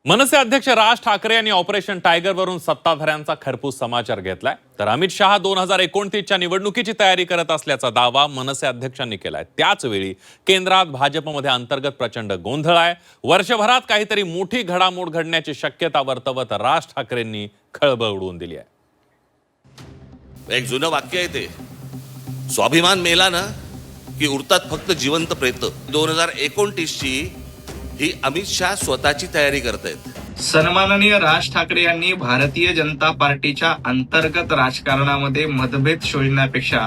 मनसे अध्यक्ष राज ठाकरे यांनी operation tiger वरून सत्ताधाऱ्यांचा खरपूस समाचार घेतलाय. तर अमित शहा 2029च्या निवडणुकीची तयारी करत असल्याचा दावा मनसे अध्यक्षांनी केलाय. त्याच वेळी केंद्रात भाजपमध्ये अंतर्गत प्रचंड गोंधळ आहे. वर्षभरात काहीतरी मोठी घडामोड घडण्याची शक्यता वर्तवत राज ठाकरेंनी खळबळ उडवून दिली आहे. एक जुनं वाक्य आहे ते, स्वाभिमान मेला ना की उरतात फक्त जिवंत प्रेत. 2029ची ही अमित शहा स्वतःची तयारी करतायत. सन्माननीय राज ठाकरे यांनी भारतीय जनता पार्टीच्या अंतर्गत राजकारणामध्ये मतभेद शोधण्यापेक्षा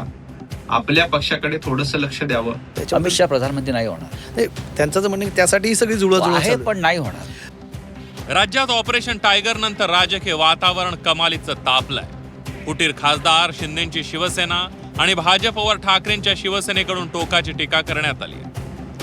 आपल्या पक्षाकडे थोडंसं लक्ष द्यावं. अमित शहा प्रधानमंत्री नाही होणार. नाही, त्यांचं तर म्हणणं त्यासाठी ही सगळी जुळवाजुळव आहे चालू आहे. पण नाही होणार. राज्यात ऑपरेशन टायगर नंतर राजकीय वातावरण कमालीचं तापलंय. फुटीर खासदार, शिंदेची शिवसेना आणि भाजपवर ठाकरेंच्या शिवसेनेकडून टोकाची टीका करण्यात आली.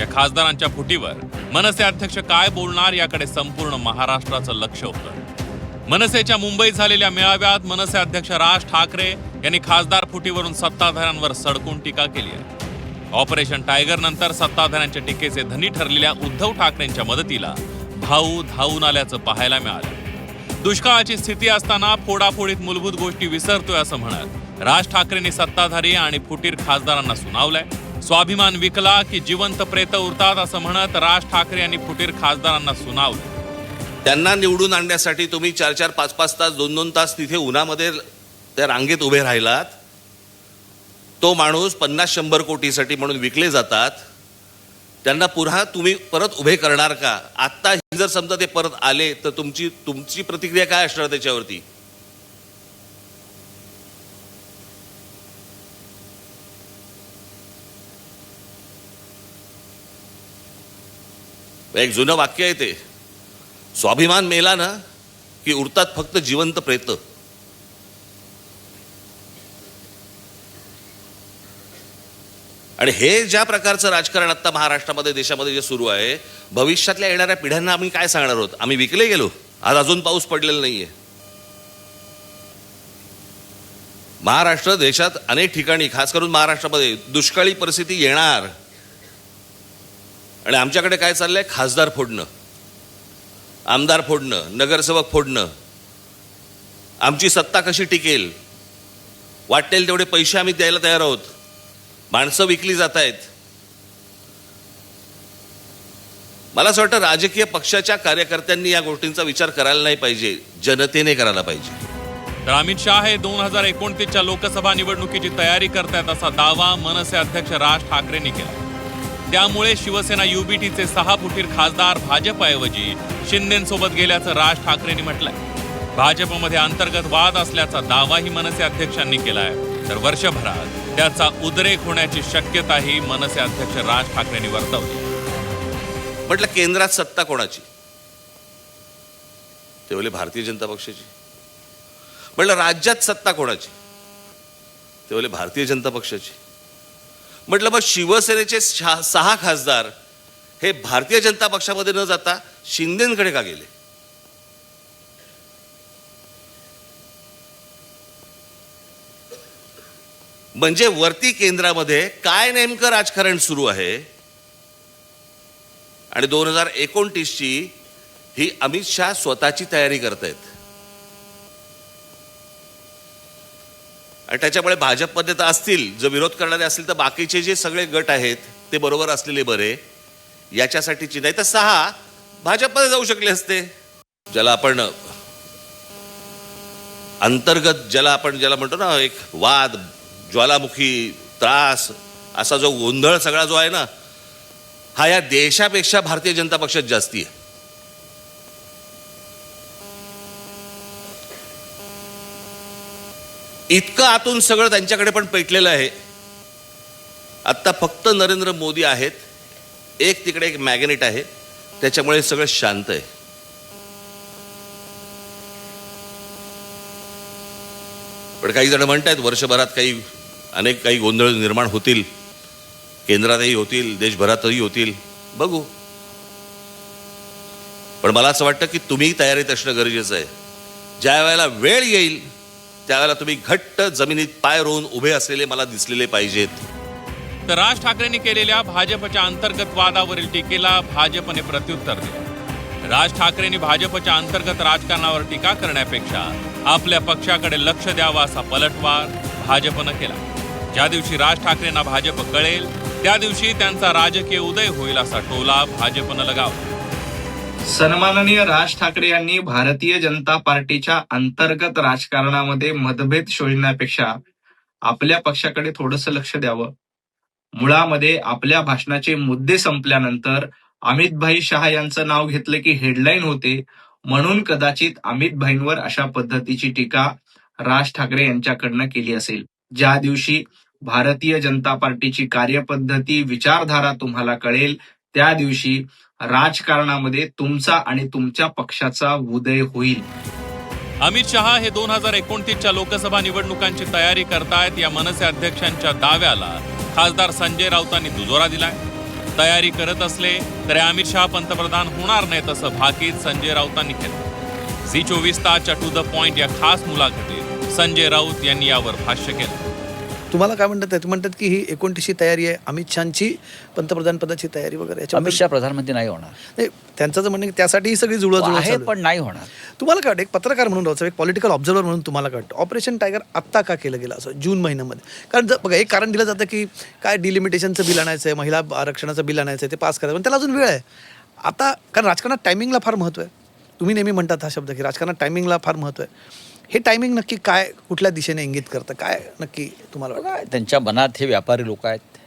या खासदारांच्या फुटीवर मनसे अध्यक्ष काय बोलणार याकडे संपूर्ण महाराष्ट्राचं लक्ष होतं. मनसेच्या मुंबईत झालेल्या मेळाव्यात मनसे अध्यक्ष राज ठाकरे यांनी खासदार फुटीवरून सत्ताधाऱ्यांवर सडकून टीका केली आहे. ऑपरेशन टायगर नंतर सत्ताधाऱ्यांच्या टीकेचे धनी ठरलेल्या उद्धव ठाकरेंच्या मदतीला भाऊ धावून आल्याचं पाहायला मिळालं. दुष्काळाची स्थिती असताना फोडाफोडीत मूलभूत गोष्टी विसरतोय असं म्हणत राज ठाकरेंनी सत्ताधारी आणि फुटीर खासदारांना सुनावलंय. स्वाभिमान विकला की जिवंत प्रेत उरतात असं म्हणत राज ठाकरे यांनी फुटीर खासदारांना सुनावलं. त्यांना निवडून आणण्यासाठी तुम्ही 4-4, 5-5 तास, 2-2 तास तिथे उन्हामध्ये त्या रांगेत उभे राहिलात. तो माणूस 50-100 कोटीसाठी म्हणून विकले जातात. त्यांना पुन्हा तुम्ही परत उभे करणार का? आत्ता जर समजा ते परत आले तर तुमची प्रतिक्रिया काय असणार त्याच्यावरती? एक जुनं वाक्य आहे ते, स्वाभिमान मेला ना की उरतात फक्त जिवंत प्रेत. आणि हे ज्या प्रकारचं राजकारण आता महाराष्ट्रामध्ये, देशामध्ये जे सुरू आहे, भविष्यातल्या येणाऱ्या पिढ्यांना आम्ही काय सांगणार आहोत? आम्ही विकले गेलो. आज अजून पाऊस पडलेला नाहीये. महाराष्ट्र देशात अनेक ठिकाणी, खास करून महाराष्ट्रामध्ये दुष्काळी परिस्थिती येणार. आणि आमच्याकडे काय चाललंय? खासदार फोडणं, आमदार फोडणं, नगरसेवक फोडणं. आमची सत्ता कशी टिकेल? वाटेल तेवढे पैसे आम्ही द्यायला तयार आहोत. माणसं विकली जात आहेत. मला असं वाटतं राजकीय पक्षाच्या कार्यकर्त्यांनी या गोष्टींचा विचार करायला नाही पाहिजे, जनतेने करायला पाहिजे. तर अमित शहा हे 2029च्या लोकसभा निवडणुकीची तयारी करतायत असा दावा मनसे अध्यक्ष राज ठाकरेंनी केला. त्यामुळे शिवसेना युबीटीचे 6 फुटीर खासदार भाजपऐवजी शिंदेसोबत गेल्याचं राज ठाकरेंनी म्हटलंय. भाजपमध्ये अंतर्गत वाद असल्याचा दावाही मनसे अध्यक्षांनी केलाय. तर वर्षभरात त्याचा उद्रेक होण्याची शक्यताही मनसे अध्यक्ष राज ठाकरेंनी वर्तवली. म्हटलं केंद्रात सत्ता कोणाची? ते बोले भारतीय जनता पक्षाची. म्हटलं राज्यात सत्ता कोणाची? ते बोले भारतीय जनता पक्षाची. म्हटलं मग शिवसेनेचे 6 खासदार हे भारतीय जनता पक्षामध्ये न जाता शिंदेकडे का गेले? म्हणजे वरती केंद्रामध्ये काय नेमकं राजकारण सुरू आहे? आणि 2029ची ही अमित शहा स्वतःची तयारी करतायत. आणि त्याच्यामुळे भाजपमध्ये तर असतील, जर विरोध करणारे असतील तर बाकीचे जे सगळे गट आहेत ते बरोबर असलेले बरे. याच्यासाठीची नाही तर 6 भाजपमध्ये जाऊ शकले असते. ज्याला आपण अंतर्गत, ज्याला म्हणतो ना, एक वाद, ज्वालामुखी, त्रास, असा जो गोंधळ सगळा जो आहे ना, हा या देशापेक्षा भारतीय जनता पक्षात जास्ती आहे. इतकं आतून सगळं त्यांच्याकडे पण पेटलेलं आहे. आत्ता फक्त नरेंद्र मोदी आहेत, एक तिकडे एक मॅग्नेट आहे, त्याच्यामुळे सगळं शांत आहे. पण काही जण म्हणतात वर्षभरात काही गोंधळ निर्माण होतील, केंद्रातही होतील, देशभरातही होतील. बघू. पण मला असं वाटतं की तुम्ही तयारीत असणं गरजेचं आहे. ज्या वेळेला वेळ येईल त्यावेळेला तुम्ही घट्ट जमिनीत पाय रोवून उभे असलेले मला दिसलेले पाहिजेत. तर राज ठाकरेंनी केलेल्या भाजपच्या अंतर्गत वादावरील टीकेला भाजपने प्रत्युत्तर दिलं. राज ठाकरेंनी भाजपच्या अंतर्गत राजकारणावर टीका करण्यापेक्षा आपल्या पक्षाकडे लक्ष द्यावं असा पलटवार भाजपनं केला. ज्या दिवशी राज ठाकरेंना भाजप कळेल त्या दिवशी त्यांचा राजकीय उदय होईल असा टोला भाजपनं लगावला. सन्माननीय राज ठाकरे यांनी भारतीय जनता पार्टीच्या अंतर्गत राजकारणामध्ये मतभेद शोधण्यापेक्षा आपल्या पक्षाकडे थोडंसं लक्ष द्यावं. मुळामध्ये आपल्या भाषणाचे मुद्दे संपल्यानंतर अमित भाई शहा यांचं नाव घेतलं की हेडलाईन होते, म्हणून कदाचित अमित भाईंवर अशा पद्धतीची टीका राज ठाकरे यांच्याकडनं केली असेल. ज्या दिवशी भारतीय जनता पार्टीची कार्यपद्धती विचारधारा तुम्हाला कळेल त्या दिवशी राजकारणामध्ये तुमचा आणि तुमच्या पक्षाचा उदय होईल. अमित शहा हे 2029च्या लोकसभा निवडणुकांची तयारी करतायत या मनसे अध्यक्षांच्या दाव्याला खासदार संजय राऊतांनी दुजोरा दिलाय. तयारी करत असले तरी अमित शहा पंतप्रधान होणार नाहीत असं भाकीत संजय राऊतांनी केलं. झी 24 तासच्या टू द पॉइंट या खास मुलाखतीत संजय राऊत यांनी यावर भाष्य केलं. तुम्हाला काय म्हणतात ते म्हणतात की ही 29ची तयारी आहे, अमित शहाची पंतप्रधान पदाची तयारी वगैरे. अमित शहा प्रधानमंत्री नाही होणार. नाही, त्यांचं म्हणणं की त्यासाठी ही सगळी जुळवाजुळव आहे चालू आहे. पण नाही होणार. तुम्हाला काय वाटतं, एक पत्रकार म्हणून राहतो, एक पॉलिटिकल ऑब्झर्वर म्हणून तुम्हाला काय वाटतं ऑपरेशन टायगर आत्ता का केलं गेलं असं जून महिन्यामध्ये? कारण बघा, एक कारण दिलं जातं की काय डिलिमिटेशनचं बिल आणायचं आहे, महिला आरक्षणाचं बिल आणायचं आहे, ते पास करायचं, पण त्याला अजून वेळ आहे आता. कारण राजकारणात टायमिंगला फार महत्त्व आहे. तुम्ही नेहमी म्हणतात हा शब्द की राजकारणात टायमिंगला फार महत्त्व आहे. हे टायमिंग नक्की काय, कुठल्या दिशेने इंगित करतं, काय नक्की तुम्हाला वाटतं? बघा, त्यांच्या मनात हे व्यापारी लोक आहेत.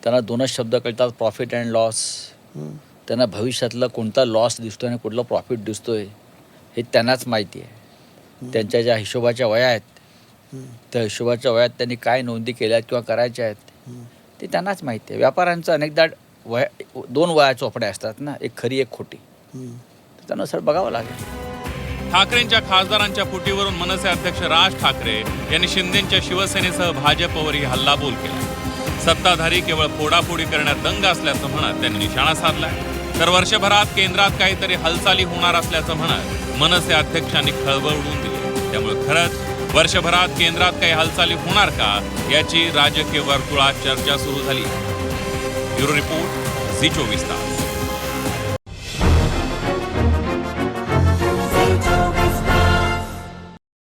त्यांना दोनच शब्द कळतात, प्रॉफिट अँड लॉस. त्यांना भविष्यातला कोणता लॉस दिसतोय आणि कुठला प्रॉफिट दिसतोय हे त्यांनाच माहिती आहे. त्यांच्या ज्या हिशोबाच्या वया आहेत त्या हिशोबाच्या वयात त्यांनी काय नोंदी केल्या किंवा करायच्या आहेत ते त्यांनाच माहिती आहे. व्यापाऱ्यांचं अनेकदा दोन वया चोपड्या असतात ना, एक खरी एक खोटी. तर त्यांना सर बघावं लागेल. ठाकरेंच्या खासदारांच्या फुटीवरून मनसे अध्यक्ष राज ठाकरे यांनी शिंदेच्या शिवसेनेसह भाजपवरही हल्लाबोल केला. सत्ताधारी केवळ फोडाफोडी करण्यात दंग असल्याचं म्हणत त्यांनी निशाणा साधलाय. तर वर्षभरात केंद्रात काहीतरी हालचाली होणार असल्याचं म्हणत मनसे अध्यक्षांनी खळबळ उडवून दिली. त्यामुळे खरंच वर्षभरात केंद्रात काही हालचाली होणार का याची राजकीय वर्तुळात चर्चा सुरू झाली. ब्युरो रिपोर्ट, झी 24 तास.